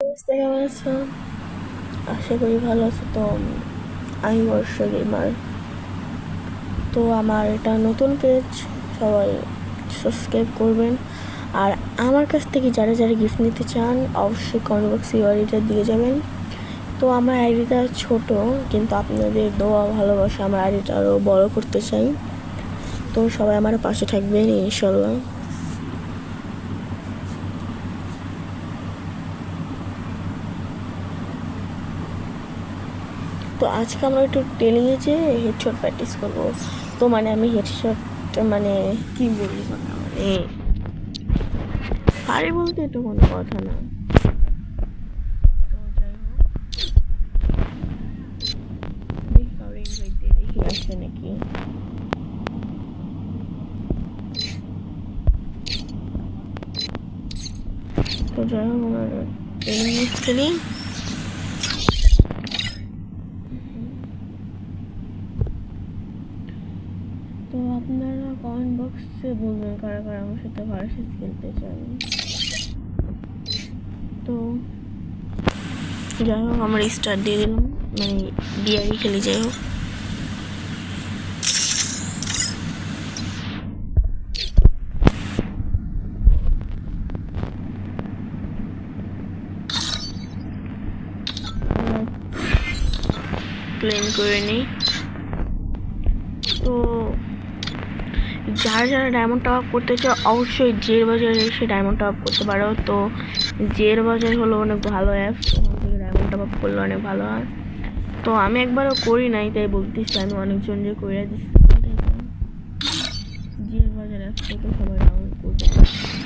বুঝতে কেমন আছো? আশা করি ভালো আছো। তো আমি বর্ষ গেমার। তো আমার এটা নতুন পেজ, সবাই সাবস্ক্রাইব করবেন। আর আমার কাছ থেকে যারা যারা গিফট নিতে চান অবশ্যই কমেন্ট বক্সে আইডিটার দিয়ে যাবেন। তো আমার আইডিটা ছোট, কিন্তু আপনাদের দোয়া ভালোবাসা আমার আইডিটা আরও বড় করতে চাই। তো সবাই আমার পাশে থাকবেন ইনশাল্লাহ। তো আজকে আমরা একটু টেলিংয়ে যে হেডশট প্র্যাকটিস করবো। তো মানে আমি হেডশট মানে কি বলি, মানে পারি বলতে এটা কোনো কথা না। তো যাই হোক, দেখি কারো ইনভাইট দিয়ে দেখি আসে নাকি। তো যাই হোক, আমার ট্রেনিং খেলি। তো আপনারা কমেন্ট বক্সে বলবেন কারা কারা আমার সাথে ভার্সেস খেলতে চান। তো যাই হোক, আমার স্টার্ট দিয়ে দিলাম, মানে ডিআই খেলি। যাই হোক, প্লেন করে নিই। তো যারা যারা ডায়মন্ড টপ আপ করতে চাও অবশ্যই জের বাজারে এসে ডায়মন্ড টপ আপ করতে পারো। তো জের বাজার হলো অনেক ভালো অ্যাপস, ওখান থেকে ডায়মন্ড টপ আপ করলে অনেক ভালো হয়। তো আমি একবারও করি নাই, তাই বলতেছি, আমি অনেকজন যে করে দিচ্ছি। জের বাজার অ্যাপস থেকে সবাই ডাউনলোড করতে পারে।